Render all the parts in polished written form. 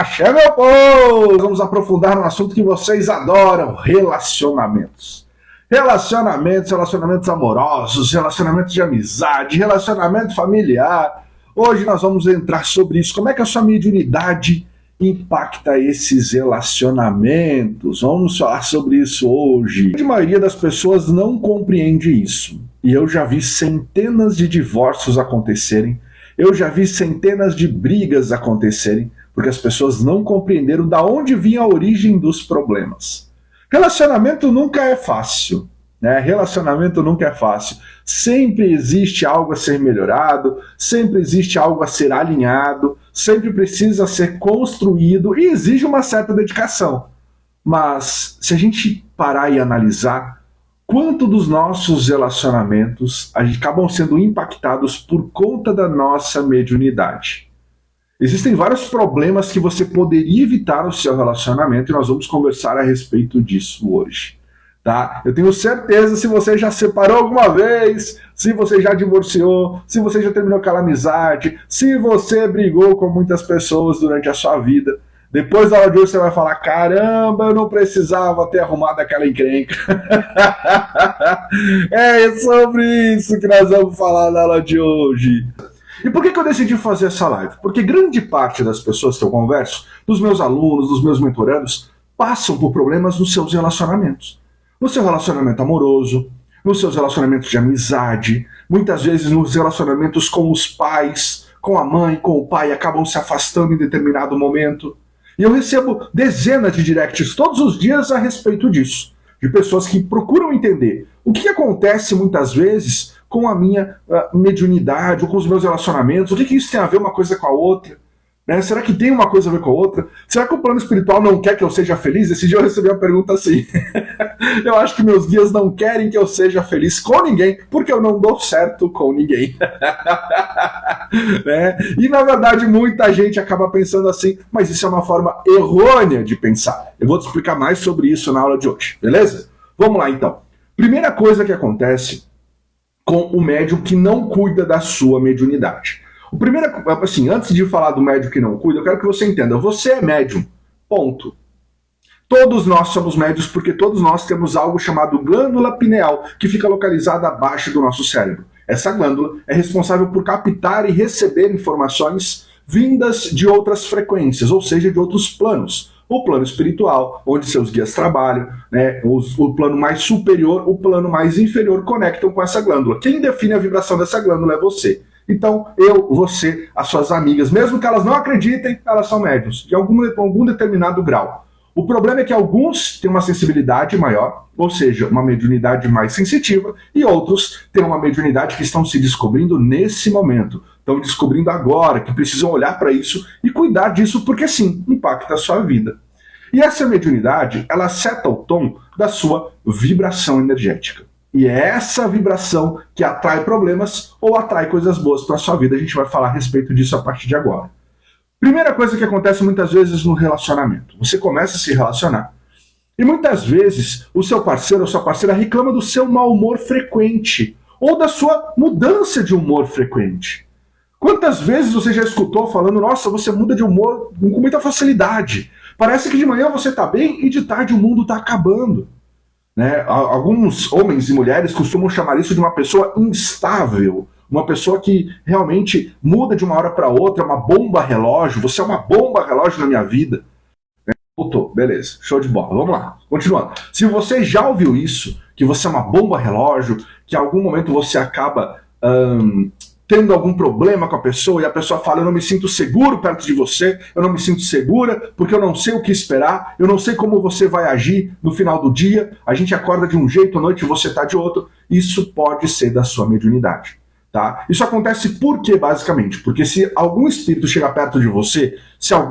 Axé, meu povo! Vamos aprofundar no assunto que vocês adoram: relacionamentos. Relacionamentos amorosos, relacionamentos de amizade, relacionamento familiar. Hoje nós vamos entrar sobre isso. Como é que a sua mediunidade impacta esses relacionamentos? Vamos falar sobre isso hoje. A maioria das pessoas não compreende isso. E eu já vi centenas de divórcios acontecerem. Eu já vi centenas de brigas acontecerem, porque as pessoas não compreenderam da onde vinha a origem dos problemas. Relacionamento nunca é fácil, né? Relacionamento nunca é fácil. Sempre existe algo a ser melhorado, sempre existe algo a ser alinhado, sempre precisa ser construído e exige uma certa dedicação. Mas se a gente parar e analisar, quanto dos nossos relacionamentos acabam sendo impactados por conta da nossa mediunidade? Existem vários problemas que você poderia evitar no seu relacionamento e nós vamos conversar a respeito disso hoje, tá? Eu tenho certeza, se você já separou alguma vez, se você já divorciou, se você já terminou aquela amizade, se você brigou com muitas pessoas durante a sua vida, depois da aula de hoje você vai falar: caramba, eu não precisava ter arrumado aquela encrenca. É sobre isso que nós vamos falar na aula de hoje. E por que eu decidi fazer essa live? Porque grande parte das pessoas que eu converso, dos meus alunos, dos meus mentorandos, passam por problemas nos seus relacionamentos. No seu relacionamento amoroso, nos seus relacionamentos de amizade, muitas vezes nos relacionamentos com os pais, com a mãe, com o pai, acabam se afastando em determinado momento. E eu recebo dezenas de directs todos os dias a respeito disso, de pessoas que procuram entender o que acontece muitas vezes com a minha mediunidade ou com os meus relacionamentos, o que isso tem a ver uma coisa com a outra, né? Será que tem uma coisa a ver com a outra? Será que o plano espiritual não quer que eu seja feliz? Esse dia eu recebi uma pergunta assim. Eu acho que meus guias não querem que eu seja feliz com ninguém, porque eu não dou certo com ninguém. Né? E na verdade muita gente acaba pensando assim, mas isso é uma forma errônea de pensar. Eu vou te explicar mais sobre isso na aula de hoje, beleza? Vamos lá então. Primeira coisa que acontece com o médium que não cuida da sua mediunidade. O primeiro, assim, antes de falar do médium que não cuida, eu quero que você entenda: você é médium, ponto. Todos nós somos médios porque todos nós temos algo chamado glândula pineal, que fica localizada abaixo do nosso cérebro. Essa glândula é responsável por captar e receber informações vindas de outras frequências, ou seja, de outros planos. O plano espiritual, onde seus guias trabalham, né? O plano mais superior, o plano mais inferior conectam com essa glândula. Quem define a vibração dessa glândula é você. Então, eu, você, as suas amigas, mesmo que elas não acreditem, elas são médiuns, de algum determinado grau. O problema é que alguns têm uma sensibilidade maior, ou seja, uma mediunidade mais sensitiva, e outros têm uma mediunidade que estão se descobrindo nesse momento. Estão descobrindo agora, que precisam olhar para isso e cuidar disso, porque sim, impacta a sua vida. E essa mediunidade, ela seta o tom da sua vibração energética. E é essa vibração que atrai problemas ou atrai coisas boas para a sua vida. A gente vai falar a respeito disso a partir de agora. Primeira coisa que acontece muitas vezes no relacionamento. Você começa a se relacionar. E muitas vezes o seu parceiro ou sua parceira reclama do seu mau humor frequente ou da sua mudança de humor frequente. Quantas vezes você já escutou falando: nossa, você muda de humor com muita facilidade. Parece que de manhã você está bem e de tarde o mundo está acabando. Né? Alguns homens e mulheres costumam chamar isso de uma pessoa instável, uma pessoa que realmente muda de uma hora para outra, uma bomba relógio. Você é uma bomba relógio na minha vida. Voltou, beleza, show de bola, vamos lá, continuando. Se você já ouviu isso, que você é uma bomba relógio, que em algum momento você acaba tendo algum problema com a pessoa e a pessoa fala: eu não me sinto seguro perto de você, eu não me sinto segura porque eu não sei o que esperar, eu não sei como você vai agir no final do dia, a gente acorda de um jeito, à noite você está de outro. Isso pode ser da sua mediunidade. Tá? Isso acontece por quê, basicamente? Porque se algum espírito chegar perto de você,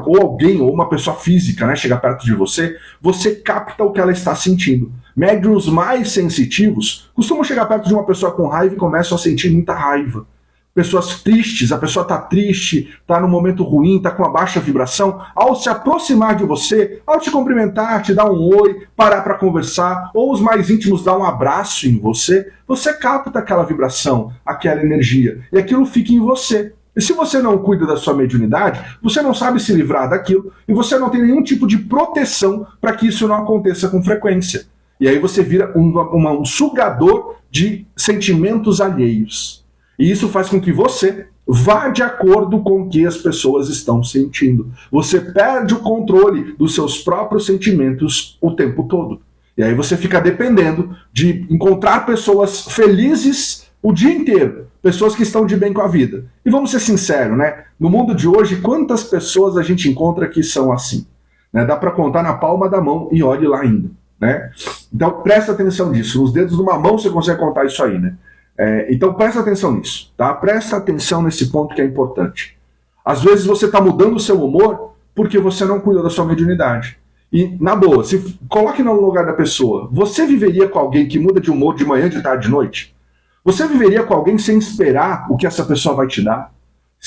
ou alguém, ou uma pessoa física, né, chegar perto de você, você capta o que ela está sentindo. Médiuns mais sensitivos costumam chegar perto de uma pessoa com raiva e começam a sentir muita raiva. Pessoas tristes, a pessoa está triste, está num momento ruim, está com uma baixa vibração, ao se aproximar de você, ao te cumprimentar, te dar um oi, parar para conversar, ou os mais íntimos dar um abraço em você, você capta aquela vibração, aquela energia, e aquilo fica em você. E se você não cuida da sua mediunidade, você não sabe se livrar daquilo e você não tem nenhum tipo de proteção para que isso não aconteça com frequência. E aí você vira um sugador de sentimentos alheios. E isso faz com que você vá de acordo com o que as pessoas estão sentindo. Você perde o controle dos seus próprios sentimentos o tempo todo. E aí você fica dependendo de encontrar pessoas felizes o dia inteiro. Pessoas que estão de bem com a vida. E vamos ser sinceros, né? No mundo de hoje, quantas pessoas a gente encontra que são assim? Né? Dá para contar na palma da mão e olhe lá ainda. Né? Então presta atenção nisso. Nos dedos de uma mão você consegue contar isso aí, né? Então presta atenção nisso, tá? Presta atenção nesse ponto que é importante. Às vezes você está mudando o seu humor porque você não cuida da sua mediunidade. E, na boa, se coloque no lugar da pessoa. Você viveria com alguém que muda de humor de manhã, de tarde, de noite? Você viveria com alguém sem esperar o que essa pessoa vai te dar?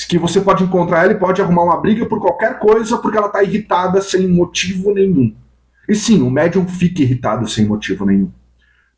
Que você pode encontrar ela e pode arrumar uma briga por qualquer coisa porque ela está irritada sem motivo nenhum. E sim, o médium fica irritado sem motivo nenhum.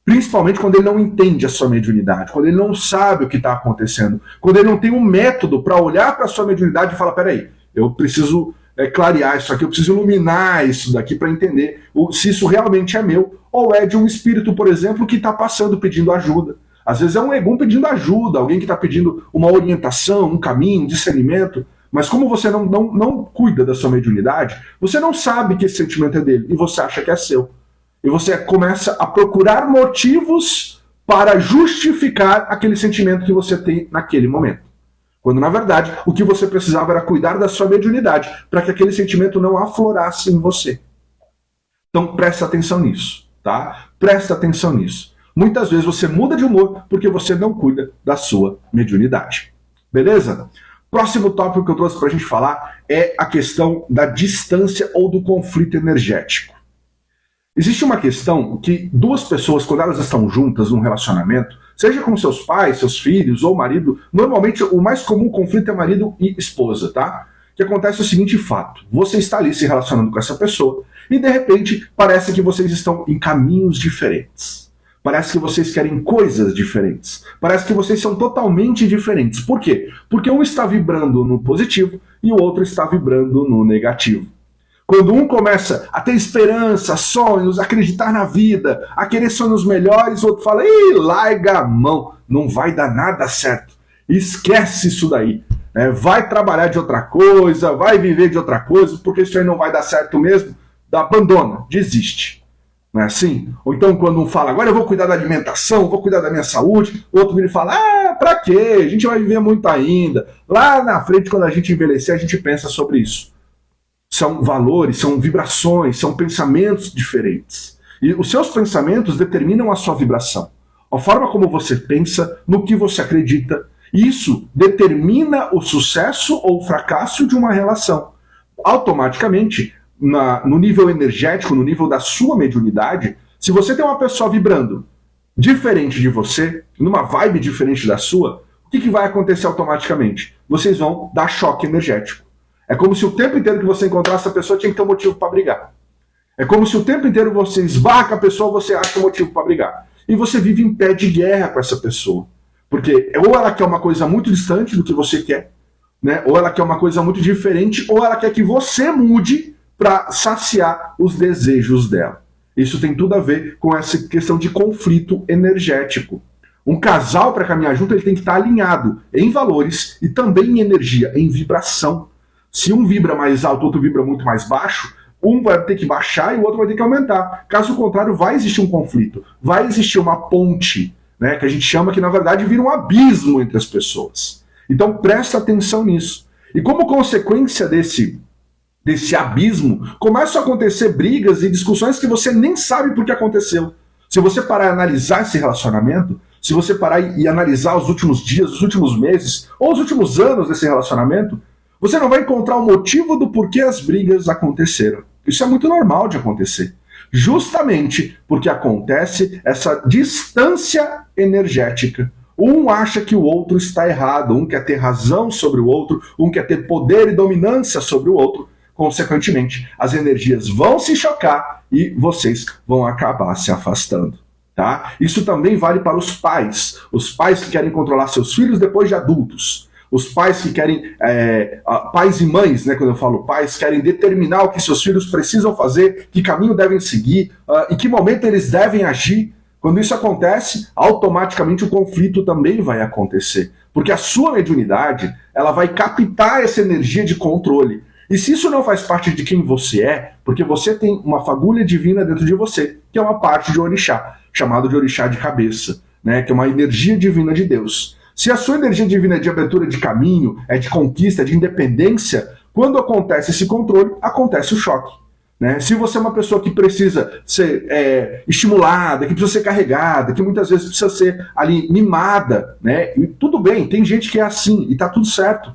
Principalmente quando ele não entende a sua mediunidade, quando ele não sabe o que está acontecendo, quando ele não tem um método para olhar para a sua mediunidade e falar, peraí, eu preciso clarear isso aqui, eu preciso iluminar isso daqui para entender se isso realmente é meu, ou é de um espírito, por exemplo, que está passando pedindo ajuda. Às vezes é um egum pedindo ajuda, alguém que está pedindo uma orientação, um caminho, um discernimento, mas como você não cuida da sua mediunidade, você não sabe que esse sentimento é dele, e você acha que é seu. E você começa a procurar motivos para justificar aquele sentimento que você tem naquele momento. Quando, na verdade, o que você precisava era cuidar da sua mediunidade, para que aquele sentimento não aflorasse em você. Então, presta atenção nisso, tá? Presta atenção nisso. Muitas vezes você muda de humor porque você não cuida da sua mediunidade. Beleza? Próximo tópico que eu trouxe para a gente falar é a questão da distância ou do conflito energético. Existe uma questão que duas pessoas, quando elas estão juntas num relacionamento, seja com seus pais, seus filhos ou marido, normalmente o mais comum conflito é marido e esposa, tá? Que acontece o seguinte fato: você está ali se relacionando com essa pessoa e de repente parece que vocês estão em caminhos diferentes. Parece que vocês querem coisas diferentes. Parece que vocês são totalmente diferentes. Por quê? Porque um está vibrando no positivo e o outro está vibrando no negativo. Quando um começa a ter esperança, sonhos, acreditar na vida, a querer sonhos melhores, o outro fala, ih, larga a mão, não vai dar nada certo. Esquece isso daí. Vai trabalhar de outra coisa, vai viver de outra coisa, porque isso aí não vai dar certo mesmo. Abandona, desiste. Não é assim? Ou então quando um fala, agora eu vou cuidar da alimentação, vou cuidar da minha saúde, o outro vira e fala, pra quê? A gente vai viver muito ainda. Lá na frente, quando a gente envelhecer, a gente pensa sobre isso. São valores, são vibrações, são pensamentos diferentes. E os seus pensamentos determinam a sua vibração. A forma como você pensa, no que você acredita, isso determina o sucesso ou o fracasso de uma relação. Automaticamente, no nível energético, no nível da sua mediunidade, se você tem uma pessoa vibrando diferente de você, numa vibe diferente da sua, o que vai acontecer automaticamente? Vocês vão dar choque energético. É como se o tempo inteiro que você encontrasse a pessoa tinha que ter um motivo para brigar. É como se o tempo inteiro você esbarra com a pessoa, você acha um motivo para brigar. E você vive em pé de guerra com essa pessoa. Porque ou ela quer uma coisa muito distante do que você quer, né? Ou ela quer uma coisa muito diferente, ou ela quer que você mude para saciar os desejos dela. Isso tem tudo a ver com essa questão de conflito energético. Um casal, para caminhar junto, ele tem que estar alinhado em valores e também em energia, em vibração. Se um vibra mais alto, o outro vibra muito mais baixo, um vai ter que baixar e o outro vai ter que aumentar. Caso contrário, vai existir um conflito, vai existir uma ponte, né, que a gente chama que, na verdade, vira um abismo entre as pessoas. Então, presta atenção nisso. E como consequência desse abismo, começam a acontecer brigas e discussões que você nem sabe por que aconteceu. Se você parar e analisar esse relacionamento, se você parar e analisar os últimos dias, os últimos meses, ou os últimos anos desse relacionamento, você não vai encontrar o motivo do porquê as brigas aconteceram. Isso é muito normal de acontecer. Justamente porque acontece essa distância energética. Um acha que o outro está errado, um quer ter razão sobre o outro, um quer ter poder e dominância sobre o outro. Consequentemente, as energias vão se chocar e vocês vão acabar se afastando. Tá? Isso também vale para os pais que querem controlar seus filhos depois de adultos. Os pais que querem, pais e mães, né, quando eu falo pais, querem determinar o que seus filhos precisam fazer, que caminho devem seguir, em que momento eles devem agir. Quando isso acontece, automaticamente o conflito também vai acontecer. Porque a sua mediunidade, ela vai captar essa energia de controle. E se isso não faz parte de quem você é, porque você tem uma fagulha divina dentro de você, que é uma parte de orixá, chamado de orixá de cabeça, né, que é uma energia divina de Deus. Se a sua energia divina é de abertura de caminho, é de conquista, é de independência, quando acontece esse controle, acontece o choque. Né? Se você é uma pessoa que precisa ser estimulada, que precisa ser carregada, que muitas vezes precisa ser ali mimada, né? E tudo bem, tem gente que é assim, e tá tudo certo.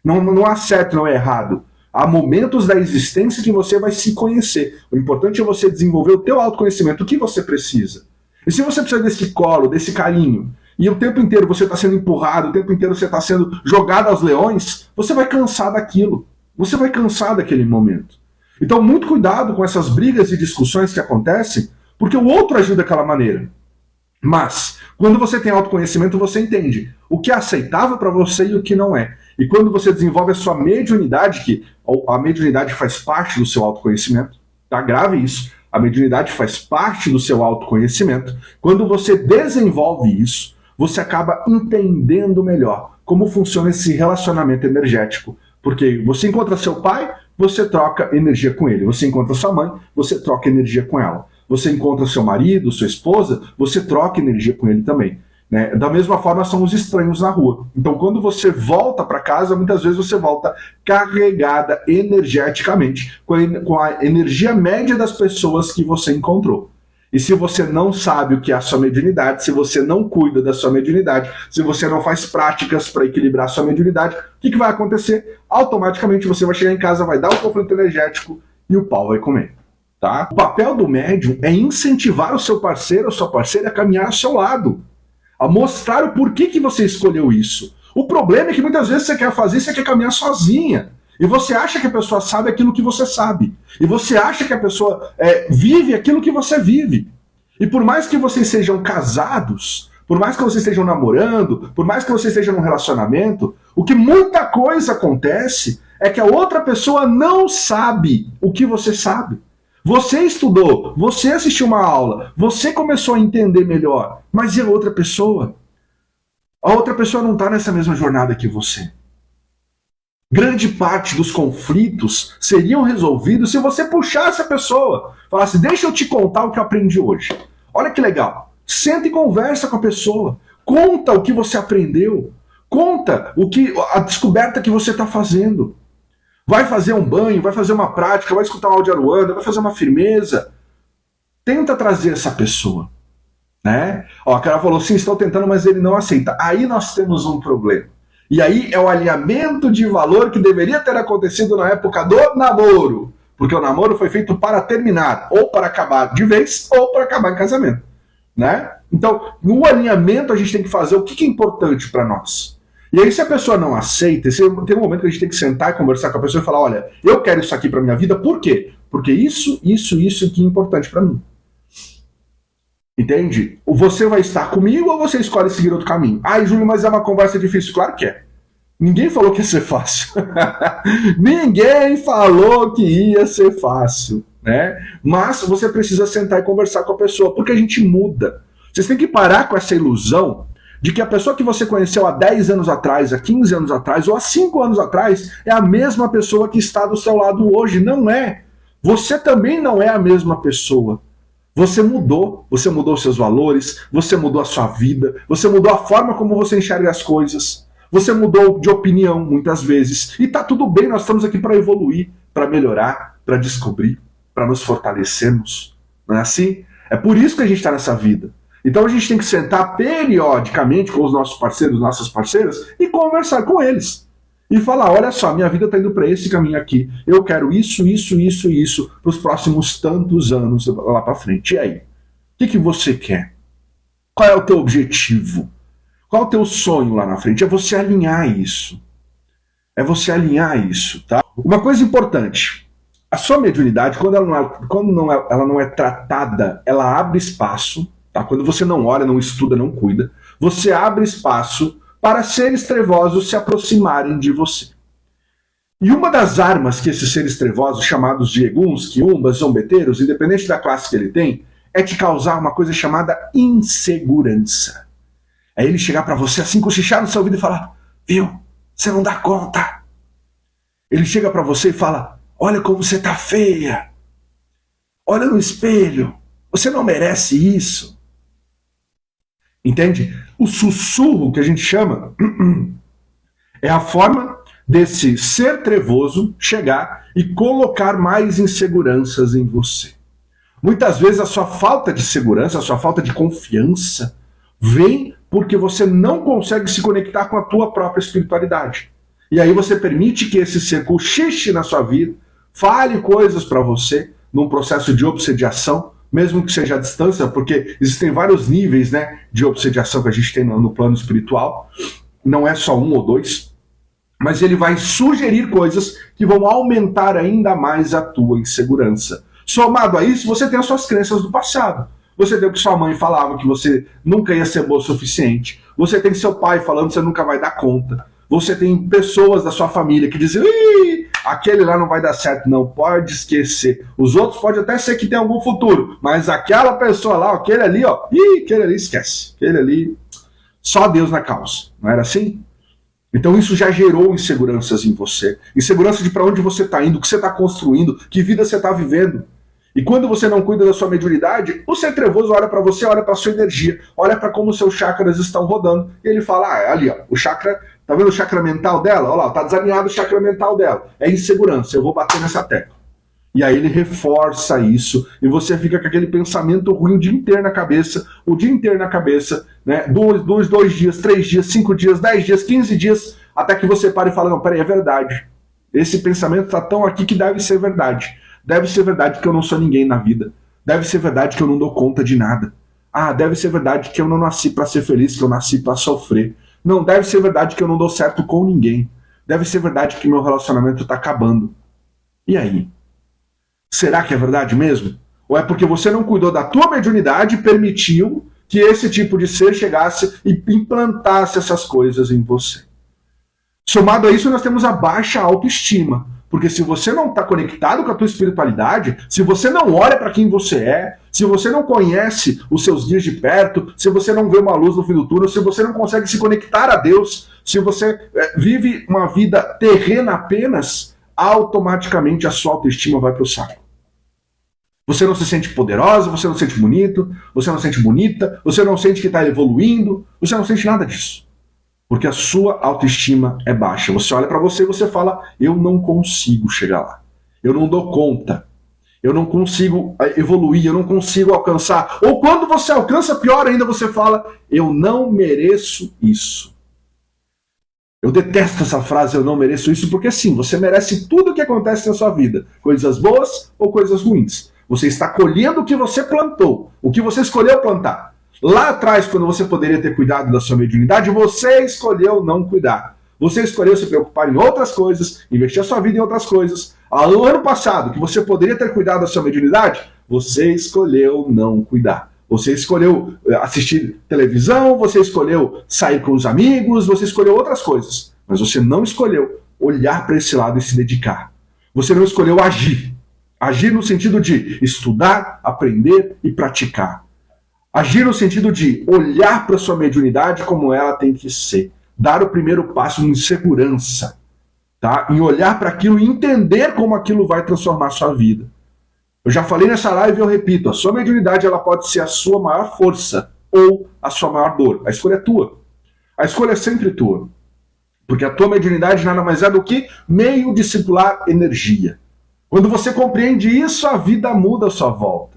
Não há certo, não é errado. Há momentos da existência que você vai se conhecer. O importante é você desenvolver o teu autoconhecimento, o que você precisa. E se você precisa desse colo, desse carinho, e o tempo inteiro você está sendo empurrado, o tempo inteiro você está sendo jogado aos leões, você vai cansar daquilo. Você vai cansar daquele momento. Então, muito cuidado com essas brigas e discussões que acontecem, porque o outro agiu daquela maneira. Mas, quando você tem autoconhecimento, você entende o que é aceitável para você e o que não é. E quando você desenvolve a sua mediunidade, que a mediunidade faz parte do seu autoconhecimento, tá? Grave isso. A mediunidade faz parte do seu autoconhecimento. Quando você desenvolve isso, você acaba entendendo melhor como funciona esse relacionamento energético. Porque você encontra seu pai, você troca energia com ele. Você encontra sua mãe, você troca energia com ela. Você encontra seu marido, sua esposa, você troca energia com ele também. Né? Da mesma forma, são os estranhos na rua. Então, quando você volta para casa, muitas vezes você volta carregada energeticamente, com a energia média das pessoas que você encontrou. E se você não sabe o que é a sua mediunidade, se você não cuida da sua mediunidade, se você não faz práticas para equilibrar a sua mediunidade, o que vai acontecer? Automaticamente você vai chegar em casa, vai dar um conflito energético e o pau vai comer. Tá? O papel do médium é incentivar o seu parceiro ou sua parceira a caminhar ao seu lado, a mostrar o porquê que você escolheu isso. O problema é que muitas vezes você quer fazer, você quer caminhar sozinha. E você acha que a pessoa sabe aquilo que você sabe. E você acha que a pessoa vive aquilo que você vive. E por mais que vocês sejam casados, por mais que vocês estejam namorando, por mais que você esteja num relacionamento, o que muita coisa acontece é que a outra pessoa não sabe o que você sabe. Você estudou, você assistiu uma aula, você começou a entender melhor, mas e a outra pessoa? A outra pessoa não está nessa mesma jornada que você. Grande parte dos conflitos seriam resolvidos se você puxasse a pessoa. Falasse, deixa eu te contar o que eu aprendi hoje. Olha que legal. Senta e conversa com a pessoa. Conta o que você aprendeu. Conta a descoberta que você está fazendo. Vai fazer um banho, vai fazer uma prática, vai escutar um áudio Aruanda, vai fazer uma firmeza. Tenta trazer essa pessoa. Né? Ó, a cara falou, sim, estou tentando, mas ele não aceita. Aí nós temos um problema. E aí é o alinhamento de valor que deveria ter acontecido na época do namoro. Porque o namoro foi feito para terminar, ou para acabar de vez, ou para acabar em casamento. Né? Então, no alinhamento a gente tem que fazer o que é importante para nós. E aí se a pessoa não aceita, tem um momento que a gente tem que sentar e conversar com a pessoa e falar, olha, eu quero isso aqui para minha vida, por quê? Porque isso que é importante para mim. Entende? Você vai estar comigo ou você escolhe seguir outro caminho? Ai, Júlio, mas é uma conversa difícil. Claro que é. Ninguém falou que ia ser fácil. Ninguém falou que ia ser fácil. Né? Mas você precisa sentar e conversar com a pessoa, porque a gente muda. Vocês têm que parar com essa ilusão de que a pessoa que você conheceu há 10 anos atrás, há 15 anos atrás, ou há 5 anos atrás, é a mesma pessoa que está do seu lado hoje. Não é. Você também não é a mesma pessoa. Você mudou seus valores, você mudou a sua vida, você mudou a forma como você enxerga as coisas, você mudou de opinião muitas vezes, e tá tudo bem, nós estamos aqui para evoluir, para melhorar, para descobrir, para nos fortalecermos, não é assim? É por isso que a gente está nessa vida. Então a gente tem que sentar periodicamente com os nossos parceiros, nossas parceiras, e conversar com eles. E falar, olha só, minha vida está indo para esse caminho aqui. Eu quero isso para os próximos tantos anos lá para frente. E aí? O que você quer? Qual é o teu objetivo? Qual é o teu sonho lá na frente? É você alinhar isso. É você alinhar isso, tá? Uma coisa importante. A sua mediunidade, quando ela não é tratada, ela abre espaço, tá? Quando você não olha, não estuda, não cuida, você abre espaço para seres trevosos se aproximarem de você. E uma das armas que esses seres trevosos, chamados de eguns, quiumbas, zombeteiros, independente da classe que ele tem, é te causar uma coisa chamada insegurança. É ele chegar para você assim, cochichar no seu ouvido e falar: viu, você não dá conta. Ele chega para você e fala: olha como você tá feia. Olha no espelho. Você não merece isso. Entende? O sussurro que a gente chama é a forma desse ser trevoso chegar e colocar mais inseguranças em você. Muitas vezes a sua falta de segurança, a sua falta de confiança vem porque você não consegue se conectar com a tua própria espiritualidade. E aí você permite que esse ser cochiche na sua vida, fale coisas para você num processo de obsediação, mesmo que seja à distância, porque existem vários níveis, né, de obsediação que a gente tem no plano espiritual. Não é só um ou dois. Mas ele vai sugerir coisas que vão aumentar ainda mais a tua insegurança. Somado a isso, você tem as suas crenças do passado. Você tem o que sua mãe falava, que você nunca ia ser boa o suficiente. Você tem seu pai falando que você nunca vai dar conta. Você tem pessoas da sua família que dizem: ih, aquele lá não vai dar certo. Não, pode esquecer. Os outros pode até ser que tenha algum futuro, mas aquela pessoa lá, aquele ali, ó, aquele ali esquece. Aquele ali, só Deus na causa. Não era assim? Então isso já gerou inseguranças em você. Insegurança de para onde você está indo, o que você está construindo, que vida você está vivendo. E quando você não cuida da sua mediunidade, o ser trevoso olha para você, olha para sua energia, olha para como os seus chakras estão rodando, e ele fala: ah, ali ó, o chakra, tá vendo o chakra mental dela? Olha lá, tá desalinhado o chakra mental dela. É insegurança, eu vou bater nessa tecla. E aí ele reforça isso, e você fica com aquele pensamento ruim o dia inteiro na cabeça, né? Dois dias, 3 dias, 5 dias, 10 dias, 15 dias, até que você para e fala: não, peraí, é verdade. Esse pensamento tá tão aqui que deve ser verdade. Deve ser verdade que eu não sou ninguém na vida. Deve ser verdade que eu não dou conta de nada. Ah, deve ser verdade que eu não nasci para ser feliz, que eu nasci para sofrer. Não, deve ser verdade que eu não dou certo com ninguém. Deve ser verdade que meu relacionamento tá acabando. E aí? Será que é verdade mesmo? Ou é porque você não cuidou da tua mediunidade e permitiu que esse tipo de ser chegasse e implantasse essas coisas em você? Somado a isso, nós temos a baixa autoestima. Porque se você não está conectado com a tua espiritualidade, se você não olha para quem você é, se você não conhece os seus guias de perto, se você não vê uma luz no fim do túnel, se você não consegue se conectar a Deus, se você vive uma vida terrena apenas, automaticamente a sua autoestima vai para o saco. Você não se sente poderosa, você não se sente bonito, você não se sente bonita, você não sente que está evoluindo, você não sente nada disso. Porque a sua autoestima é baixa. Você olha para você e você fala: eu não consigo chegar lá. Eu não dou conta. Eu não consigo evoluir, eu não consigo alcançar. Ou quando você alcança, pior ainda, você fala: eu não mereço isso. Eu detesto essa frase, eu não mereço isso, porque sim, você merece tudo o que acontece na sua vida. Coisas boas ou coisas ruins. Você está colhendo o que você plantou, o que você escolheu plantar. Lá atrás, quando você poderia ter cuidado da sua mediunidade, você escolheu não cuidar. Você escolheu se preocupar em outras coisas, investir a sua vida em outras coisas. No ano passado, que você poderia ter cuidado da sua mediunidade, você escolheu não cuidar. Você escolheu assistir televisão, você escolheu sair com os amigos, você escolheu outras coisas. Mas você não escolheu olhar para esse lado e se dedicar. Você não escolheu agir. Agir no sentido de estudar, aprender e praticar. Agir no sentido de olhar para a sua mediunidade como ela tem que ser. Dar o primeiro passo em segurança. Tá? Em olhar para aquilo e entender como aquilo vai transformar a sua vida. Eu já falei nessa live e eu repito. A sua mediunidade ela pode ser a sua maior força ou a sua maior dor. A escolha é tua. A escolha é sempre tua. Porque a tua mediunidade nada mais é do que meio de circular energia. Quando você compreende isso, a vida muda à sua volta.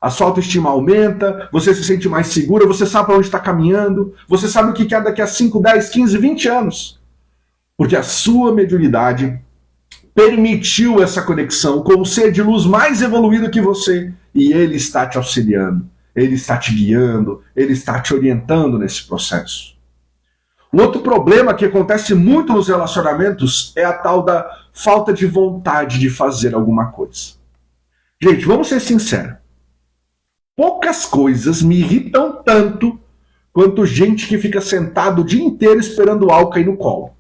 A sua autoestima aumenta, você se sente mais segura, você sabe para onde está caminhando, você sabe o que é daqui a 5, 10, 15, 20 anos. Porque a sua mediunidade permitiu essa conexão com o ser de luz mais evoluído que você, e ele está te auxiliando, ele está te guiando, ele está te orientando nesse processo. Um outro problema que acontece muito nos relacionamentos é a tal da falta de vontade de fazer alguma coisa. Gente, vamos ser sinceros. Poucas coisas me irritam tanto quanto gente que fica sentado o dia inteiro esperando o álcool cair no colo.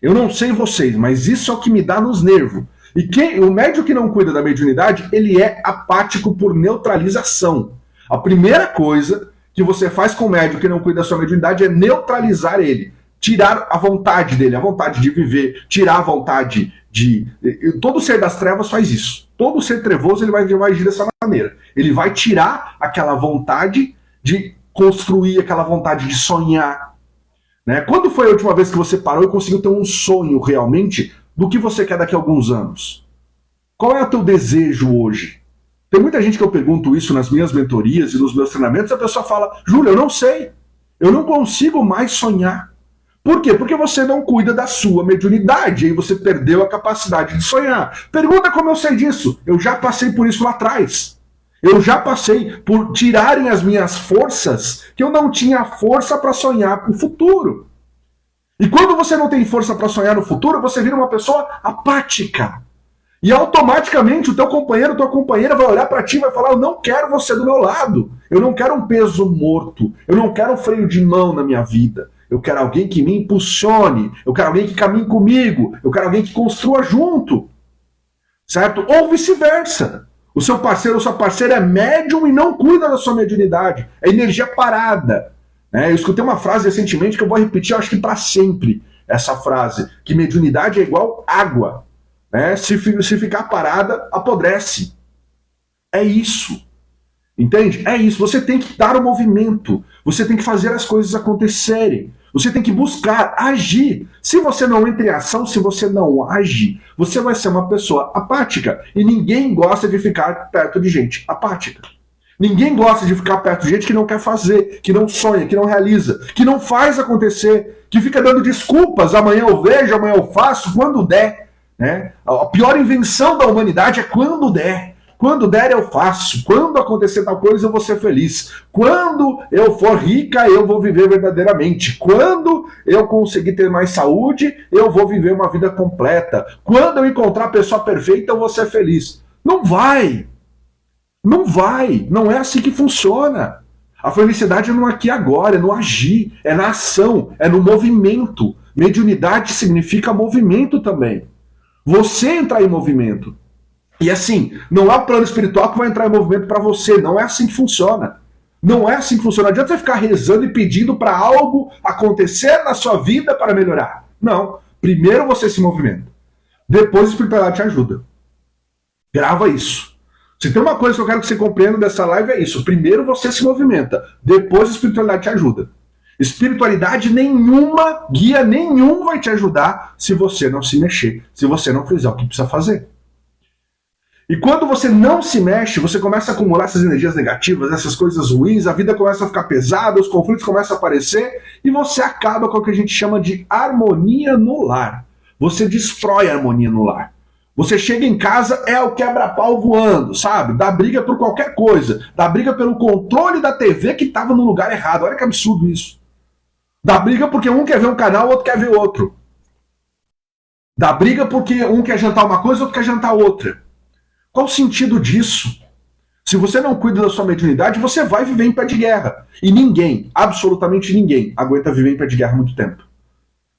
Eu não sei vocês, mas isso é o que me dá nos nervos. E o médium que não cuida da mediunidade, ele é apático por neutralização. A primeira coisa que você faz com o médium que não cuida da sua mediunidade é neutralizar ele. Tirar a vontade dele, a vontade de viver, tirar a vontade de... Todo ser das trevas faz isso. Todo ser trevoso ele vai agir dessa maneira. Ele vai tirar aquela vontade de construir, aquela vontade de sonhar. Né? Quando foi a última vez que você parou e conseguiu ter um sonho realmente do que você quer daqui a alguns anos? Qual é o teu desejo hoje? Tem muita gente que eu pergunto isso nas minhas mentorias e nos meus treinamentos, a pessoa fala, Júlio, eu não sei. Eu não consigo mais sonhar. Por quê? Porque você não cuida da sua mediunidade, aí você perdeu a capacidade de sonhar. Pergunta como eu sei disso. Eu já passei por isso lá atrás. Eu já passei por tirarem as minhas forças, que eu não tinha força para sonhar no futuro. E quando você não tem força para sonhar no futuro, você vira uma pessoa apática. E automaticamente o teu companheiro, tua companheira vai olhar para ti e vai falar, eu não quero você do meu lado. Eu não quero um peso morto. Eu não quero um freio de mão na minha vida. Eu quero alguém que me impulsione. Eu quero alguém que caminhe comigo. Eu quero alguém que construa junto. Certo? Ou vice-versa. O seu parceiro ou sua parceira é médium e não cuida da sua mediunidade. É energia parada. Eu escutei uma frase recentemente que eu vou repetir, eu acho que para sempre, essa frase, que mediunidade é igual água. Se ficar parada, apodrece. É isso. Entende? É isso. Você tem que dar o movimento. Você tem que fazer as coisas acontecerem. Você tem que buscar, agir. Se você não entra em ação, se você não age, você vai ser uma pessoa apática. E ninguém gosta de ficar perto de gente apática. Ninguém gosta de ficar perto de gente que não quer fazer, que não sonha, que não realiza, que não faz acontecer, que fica dando desculpas, amanhã eu vejo, amanhã eu faço, quando der. A pior invenção da humanidade é quando der. Quando der eu faço, quando acontecer tal coisa eu vou ser feliz, quando eu for rica eu vou viver verdadeiramente, quando eu conseguir ter mais saúde eu vou viver uma vida completa, quando eu encontrar a pessoa perfeita eu vou ser feliz. Não vai, não é assim que funciona. A felicidade é no aqui e agora, é no agir, é na ação, é no movimento. Mediunidade significa movimento também. Você entrar em movimento. E assim, não é o plano espiritual que vai entrar em movimento para você. Não é assim que funciona. Não é assim que funciona. Não adianta você ficar rezando e pedindo para algo acontecer na sua vida para melhorar. Não. Primeiro você se movimenta. Depois a espiritualidade te ajuda. Grava isso. Se tem uma coisa que eu quero que você compreenda dessa live é isso. Primeiro você se movimenta. Depois a espiritualidade te ajuda. Espiritualidade nenhuma, guia nenhum vai te ajudar se você não se mexer. Se você não fizer o que precisa fazer. E quando você não se mexe, você começa a acumular essas energias negativas, essas coisas ruins, a vida começa a ficar pesada, os conflitos começam a aparecer e você acaba com o que a gente chama de harmonia no lar. Você destrói a harmonia no lar. Você chega em casa, é o quebra-pau voando, sabe? Dá briga por qualquer coisa. Dá briga pelo controle da TV que estava no lugar errado. Olha que absurdo isso. Dá briga porque um quer ver um canal, o outro quer ver outro. Dá briga porque um quer jantar uma coisa, o outro quer jantar outra. Qual o sentido disso? Se você não cuida da sua mediunidade, você vai viver em pé de guerra. E ninguém, absolutamente ninguém, aguenta viver em pé de guerra muito tempo.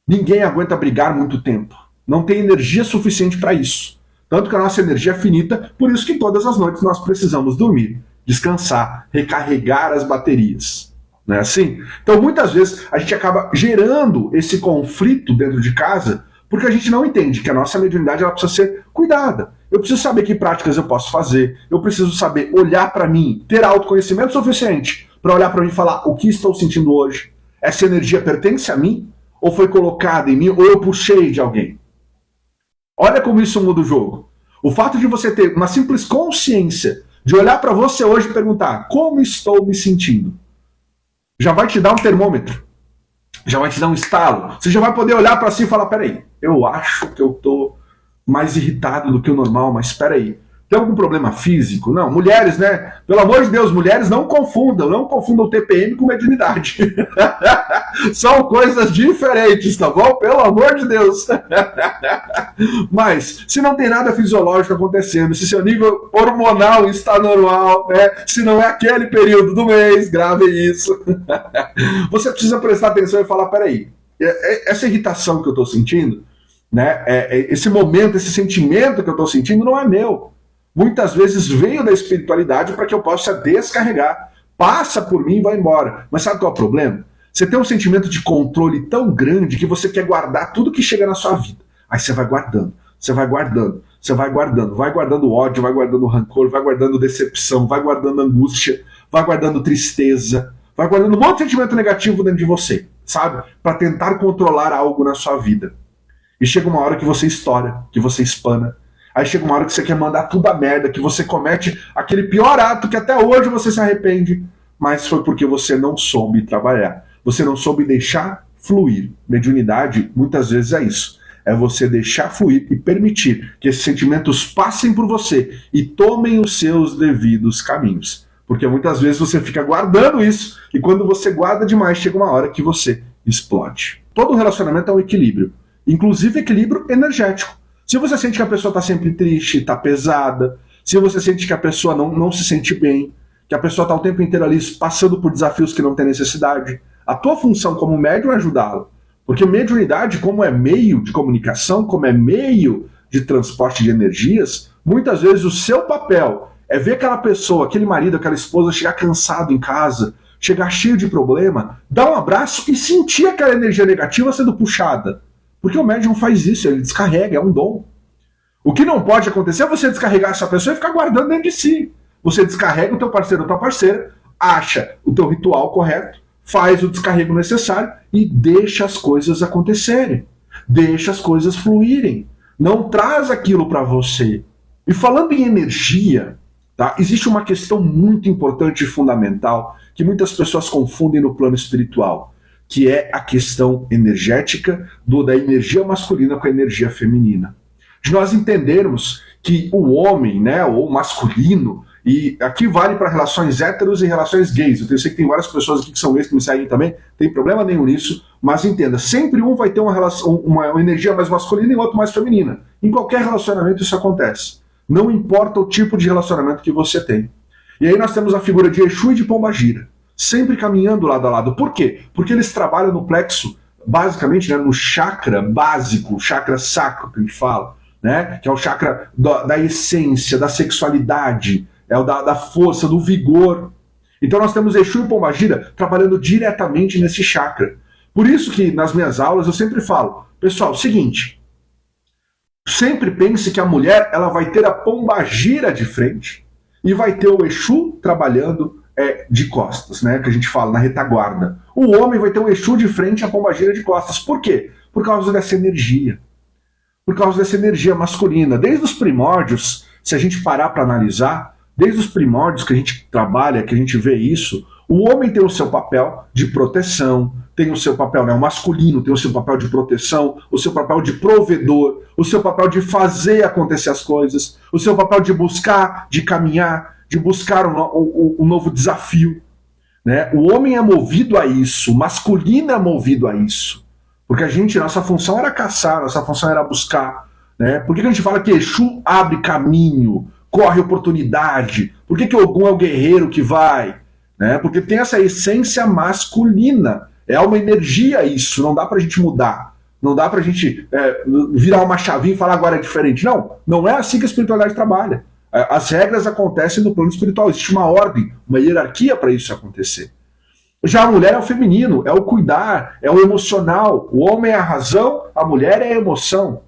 Ninguém aguenta brigar muito tempo. Não tem energia suficiente para isso. Tanto que a nossa energia é finita, por isso que todas as noites nós precisamos dormir, descansar, recarregar as baterias. Não é assim? Então muitas vezes a gente acaba gerando esse conflito dentro de casa porque a gente não entende que a nossa mediunidade ela precisa ser cuidada. Eu preciso saber que práticas eu posso fazer, eu preciso saber olhar para mim, ter autoconhecimento suficiente para olhar para mim e falar o que estou sentindo hoje. Essa energia pertence a mim? Ou foi colocada em mim? Ou eu puxei de alguém? Olha como isso muda o jogo. O fato de você ter uma simples consciência de olhar para você hoje e perguntar como estou me sentindo, já vai te dar um termômetro. Já vai te dar um estalo. Você já vai poder olhar para si e falar, peraí, eu acho que eu estou mais irritado do que o normal, mas espera aí. Tem algum problema físico? Não. Mulheres, né? Pelo amor de Deus, mulheres não confundam TPM com mediunidade. São coisas diferentes, tá bom? Pelo amor de Deus. Mas, se não tem nada fisiológico acontecendo, se seu nível hormonal está normal, né? Se não é aquele período do mês, grave isso. Você precisa prestar atenção e falar, peraí, essa irritação que eu estou sentindo, né? Esse momento, esse sentimento que eu estou sentindo não é meu. Muitas vezes veio da espiritualidade para que eu possa descarregar. Passa por mim e vai embora. Mas sabe qual é o problema? Você tem um sentimento de controle tão grande que você quer guardar tudo que chega na sua vida. Aí você vai guardando, você vai guardando, você vai guardando ódio, vai guardando rancor, vai guardando decepção, vai guardando angústia, vai guardando tristeza, vai guardando um monte de sentimento negativo dentro de você, sabe? Para tentar controlar algo na sua vida. E chega uma hora que você estoura, que você espana. Aí chega uma hora que você quer mandar tudo a merda, que você comete aquele pior ato que até hoje você se arrepende, mas foi porque você não soube trabalhar. Você não soube deixar fluir. Mediunidade, muitas vezes, é isso. É você deixar fluir e permitir que esses sentimentos passem por você e tomem os seus devidos caminhos. Porque muitas vezes você fica guardando isso, e quando você guarda demais, chega uma hora que você explode. Todo relacionamento é um equilíbrio, inclusive equilíbrio energético. Se você sente que a pessoa está sempre triste, está pesada, se você sente que a pessoa não se sente bem, que a pessoa está o tempo inteiro ali passando por desafios que não tem necessidade, a tua função como médium é ajudá-lo. Porque mediunidade, como é meio de comunicação, como é meio de transporte de energias, muitas vezes o seu papel é ver aquela pessoa, aquele marido, aquela esposa chegar cansado em casa, chegar cheio de problema, dar um abraço e sentir aquela energia negativa sendo puxada. Porque o médium faz isso, ele descarrega, é um dom. O que não pode acontecer é você descarregar essa pessoa e ficar guardando dentro de si. Você descarrega o teu parceiro ou tua parceira, acha o teu ritual correto, faz o descarrego necessário e deixa as coisas acontecerem. Deixa as coisas fluírem. Não traz aquilo para você. E falando em energia, tá? Existe uma questão muito importante e fundamental que muitas pessoas confundem no plano espiritual, que é a questão energética da energia masculina com a energia feminina. De nós entendermos que o homem, né, ou masculino, e aqui vale para relações héteros e relações gays. Eu sei que tem várias pessoas aqui que são gays que me seguem também, tem problema nenhum nisso, mas entenda, sempre um vai ter uma energia mais masculina e outro mais feminina. Em qualquer relacionamento isso acontece. Não importa o tipo de relacionamento que você tem. E aí nós temos a figura de Exu e de Pombagira, sempre caminhando lado a lado. Por quê? Porque eles trabalham no plexo, basicamente, né, no chakra básico, o chakra sacro que a gente fala, né, que é o chakra da essência, da sexualidade, é o da força, do vigor. Então nós temos Exu e Pombagira trabalhando diretamente nesse chakra. Por isso que nas minhas aulas eu sempre falo, pessoal, seguinte, sempre pense que a mulher ela vai ter a Pombagira de frente e vai ter o Exu trabalhando de costas, né, que a gente fala na retaguarda. O homem vai ter o Exu de frente e a Pombagira de costas. Por quê? Por causa dessa energia. Por causa dessa energia masculina. Desde os primórdios, se a gente parar para analisar, desde os primórdios que a gente trabalha, que a gente vê isso, o homem tem o seu papel de proteção, tem o seu papel, né, o masculino tem o seu papel de proteção, o seu papel de provedor, o seu papel de fazer acontecer as coisas, o seu papel de buscar, de caminhar, de buscar um novo desafio. Né? O homem é movido a isso, o masculino é movido a isso. Porque nossa função era caçar, nossa função era buscar. Né? Por que a gente fala que Exu abre caminho, corre oportunidade? Por que Ogum é o guerreiro que vai? Né? Porque tem essa essência masculina. É uma energia isso, não dá pra gente mudar. Não dá pra gente virar uma chavinha e falar agora é diferente. Não, não é assim que a espiritualidade trabalha. As regras acontecem no plano espiritual, existe uma ordem, uma hierarquia para isso acontecer. Já a mulher é o feminino, é o cuidar, é o emocional. O homem é a razão, a mulher é a emoção.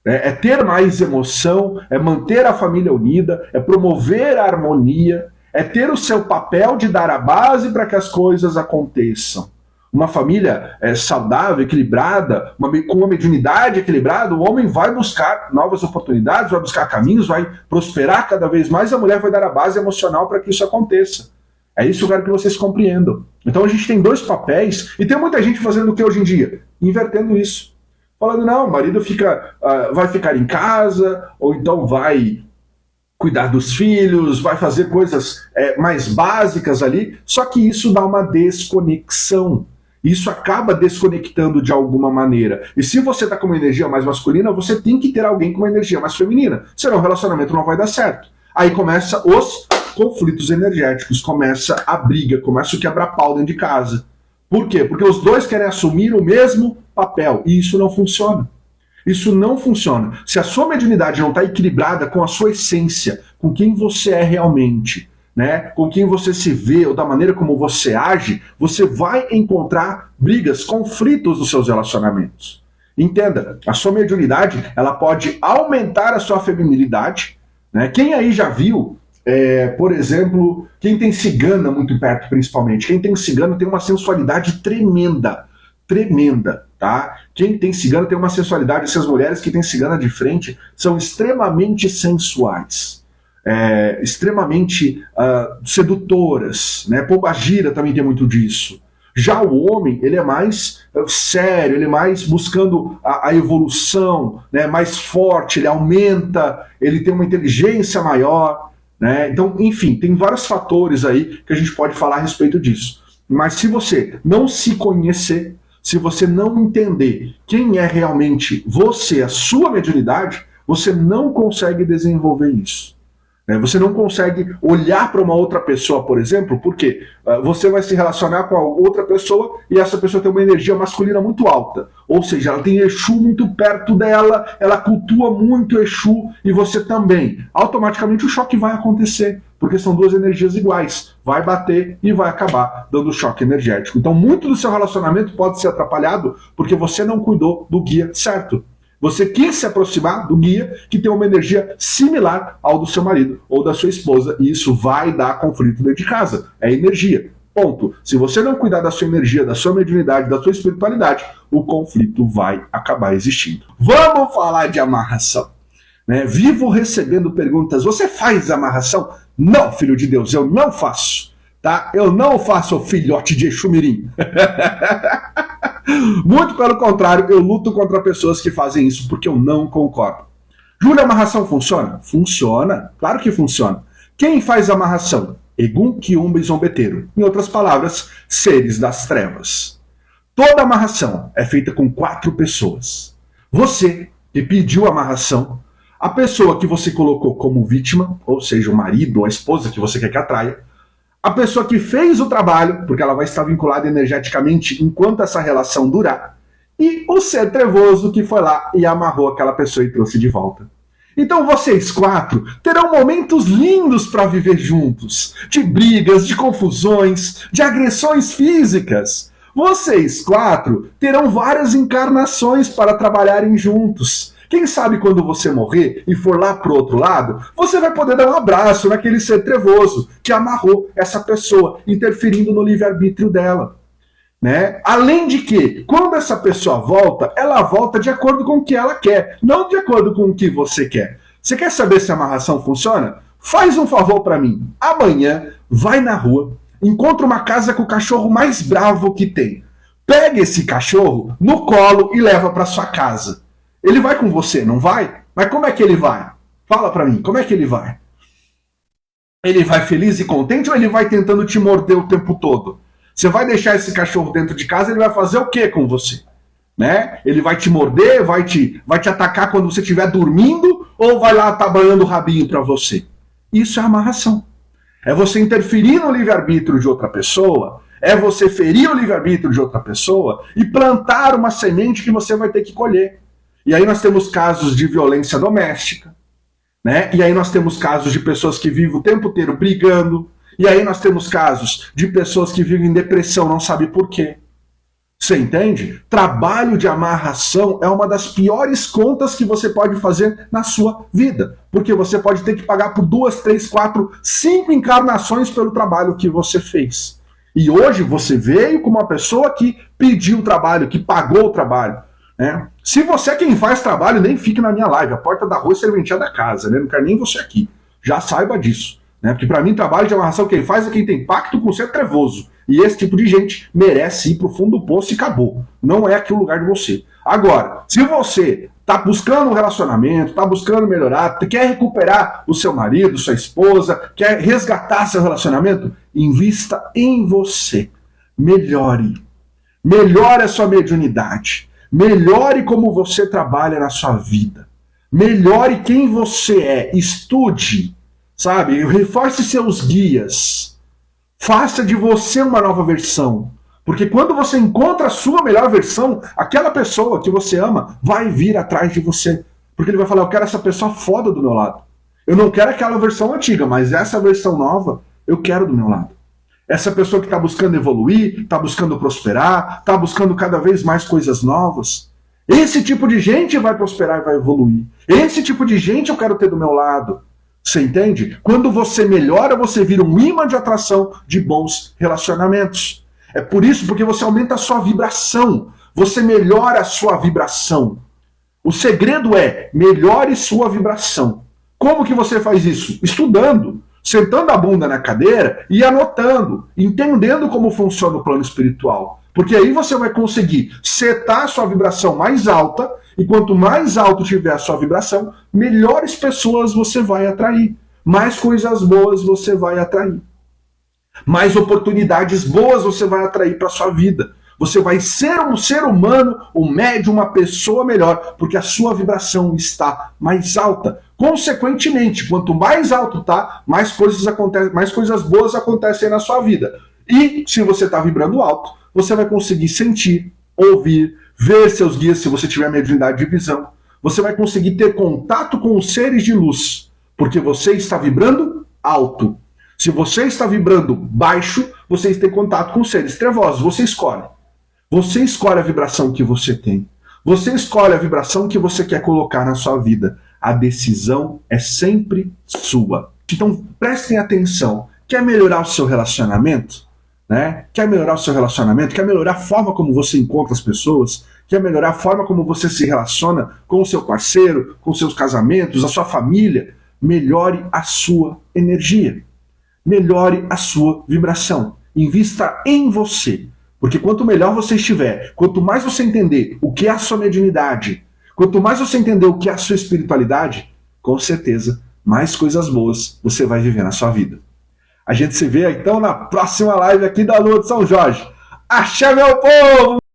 É ter mais emoção, é manter a família unida, é promover a harmonia, é ter o seu papel de dar a base para que as coisas aconteçam. Uma família saudável, equilibrada, com uma mediunidade equilibrada, o homem vai buscar novas oportunidades, vai buscar caminhos, vai prosperar cada vez mais, e a mulher vai dar a base emocional para que isso aconteça. É isso que eu quero que vocês compreendam. Então a gente tem dois papéis, e tem muita gente fazendo o que hoje em dia? Invertendo isso. Falando, não, o marido vai ficar em casa, ou então vai cuidar dos filhos, vai fazer coisas mais básicas ali, só que isso dá uma desconexão. Isso acaba desconectando de alguma maneira. E se você está com uma energia mais masculina, você tem que ter alguém com uma energia mais feminina. Senão o relacionamento não vai dar certo. Aí começa os conflitos energéticos, começa a briga, começa o quebra-pau dentro de casa. Por quê? Porque os dois querem assumir o mesmo papel. E isso não funciona. Isso não funciona. Se a sua mediunidade não está equilibrada com a sua essência, com quem você é realmente, né, com quem você se vê ou da maneira como você age, você vai encontrar brigas, conflitos nos seus relacionamentos. Entenda, a sua mediunidade ela pode aumentar a sua feminilidade. Né? Quem aí já viu, por exemplo, quem tem cigana muito perto principalmente, quem tem cigana tem uma sensualidade tremenda, tremenda. Tá? Quem tem cigana tem uma sensualidade, essas mulheres que têm cigana de frente são extremamente sensuais, extremamente sedutoras, né? Pombagira também tem muito disso. Já o homem, ele é mais sério, ele é mais buscando a evolução, né? Mais forte, ele aumenta, ele tem uma inteligência maior, né? Então, enfim, tem vários fatores aí que a gente pode falar a respeito disso. Mas se você não se conhecer, se você não entender quem é realmente você, a sua mediunidade, você não consegue desenvolver isso. Você não consegue olhar para uma outra pessoa, por exemplo, porque você vai se relacionar com a outra pessoa e essa pessoa tem uma energia masculina muito alta. Ou seja, ela tem Exu muito perto dela, ela cultua muito Exu e você também. Automaticamente o choque vai acontecer, porque são duas energias iguais. Vai bater e vai acabar dando choque energético. Então muito do seu relacionamento pode ser atrapalhado porque você não cuidou do guia certo. Você quis se aproximar do guia que tem uma energia similar ao do seu marido ou da sua esposa, e isso vai dar conflito dentro de casa. É energia. Ponto. Se você não cuidar da sua energia, da sua mediunidade, da sua espiritualidade, o conflito vai acabar existindo. Vamos falar de amarração. Né? Vivo recebendo perguntas. Você faz amarração? Não, filho de Deus, eu não faço. Tá? Eu não faço, filhote de Exu Mirim. Muito pelo contrário, eu luto contra pessoas que fazem isso porque eu não concordo. Júlio, a amarração funciona? Funciona, claro que funciona. Quem faz amarração? Egum, Quiumba e Zombeteiro. Em outras palavras, seres das trevas. Toda amarração é feita com 4 pessoas. Você que pediu a amarração, a pessoa que você colocou como vítima, ou seja, o marido ou a esposa que você quer que atraia, a pessoa que fez o trabalho, porque ela vai estar vinculada energeticamente enquanto essa relação durar, e o ser trevoso que foi lá e amarrou aquela pessoa e trouxe de volta. Então vocês 4 terão momentos lindos para viver juntos, de brigas, de confusões, de agressões físicas. Vocês 4 terão várias encarnações para trabalharem juntos. Quem sabe quando você morrer e for lá pro outro lado, você vai poder dar um abraço naquele ser trevoso que amarrou essa pessoa, interferindo no livre-arbítrio dela. Né? Além de que, quando essa pessoa volta, ela volta de acordo com o que ela quer, não de acordo com o que você quer. Você quer saber se a amarração funciona? Faz um favor para mim. Amanhã, vai na rua, encontra uma casa com o cachorro mais bravo que tem. Pega esse cachorro no colo e leva para sua casa. Ele vai com você, não vai? Mas como é que ele vai? Fala pra mim, como é que ele vai? Ele vai feliz e contente ou ele vai tentando te morder o tempo todo? Você vai deixar esse cachorro dentro de casa, ele vai fazer o que com você? Né? Ele vai te morder, vai te atacar quando você estiver dormindo ou vai lá atabanhando o rabinho pra você? Isso é amarração. É você interferir no livre-arbítrio de outra pessoa, é você ferir o livre-arbítrio de outra pessoa e plantar uma semente que você vai ter que colher. E aí nós temos casos de violência doméstica, né? E aí nós temos casos de pessoas que vivem o tempo inteiro brigando, e aí nós temos casos de pessoas que vivem em depressão, não sabe por quê. Você entende? Trabalho de amarração é uma das piores contas que você pode fazer na sua vida, porque você pode ter que pagar por 2, 3, 4, 5 encarnações pelo trabalho que você fez. E hoje você veio com uma pessoa que pediu o trabalho, que pagou o trabalho. Se você é quem faz trabalho, nem fique na minha live. A porta da rua é serventia da casa, né? Não quero nem você aqui. Já saiba disso. Né? Porque para mim, trabalho de amarração, quem faz é quem tem pacto com o ser trevoso. E esse tipo de gente merece ir pro fundo do poço e acabou. Não é aqui o lugar de você. Agora, se você Tá buscando um relacionamento, tá buscando melhorar, quer recuperar o seu marido, sua esposa, quer resgatar seu relacionamento? Invista em você. Melhore. Melhore a sua mediunidade. Melhore como você trabalha na sua vida. Melhore quem você é. Estude, sabe? Reforce seus guias. Faça de você uma nova versão. Porque quando você encontra a sua melhor versão, aquela pessoa que você ama vai vir atrás de você. Porque ele vai falar, eu quero essa pessoa foda do meu lado. Eu não quero aquela versão antiga, mas essa versão nova eu quero do meu lado. Essa pessoa que está buscando evoluir, está buscando prosperar, está buscando cada vez mais coisas novas. Esse tipo de gente vai prosperar e vai evoluir. Esse tipo de gente eu quero ter do meu lado. Você entende? Quando você melhora, você vira um imã de atração de bons relacionamentos. É por isso, porque você aumenta a sua vibração. Você melhora a sua vibração. O segredo é, melhore sua vibração. Como que você faz isso? Estudando, sentando a bunda na cadeira e anotando, entendendo como funciona o plano espiritual. Porque aí você vai conseguir setar a sua vibração mais alta, e quanto mais alto tiver a sua vibração, melhores pessoas você vai atrair. Mais coisas boas você vai atrair. Mais oportunidades boas você vai atrair para a sua vida. Você vai ser um ser humano, um médium, uma pessoa melhor, porque a sua vibração está mais alta. Consequentemente, quanto mais alto tá, mais coisas boas acontecem na sua vida. E se você está vibrando alto, você vai conseguir sentir, ouvir, ver seus guias, se você tiver mediunidade de visão. Você vai conseguir ter contato com os seres de luz, porque você está vibrando alto. Se você está vibrando baixo, você tem contato com seres trevosos. Você escolhe. Você escolhe a vibração que você tem. Você escolhe a vibração que você quer colocar na sua vida. A decisão é sempre sua. Então prestem atenção. Quer melhorar o seu relacionamento? Né? Quer melhorar o seu relacionamento? Quer melhorar a forma como você encontra as pessoas? Quer melhorar a forma como você se relaciona com o seu parceiro, com seus casamentos, a sua família? Melhore a sua energia. Melhore a sua vibração. Invista em você. Porque quanto melhor você estiver, quanto mais você entender o que é a sua mediunidade, quanto mais você entender o que é a sua espiritualidade, com certeza, mais coisas boas você vai viver na sua vida. A gente se vê então na próxima live aqui da Lua de São Jorge. Axé, meu povo!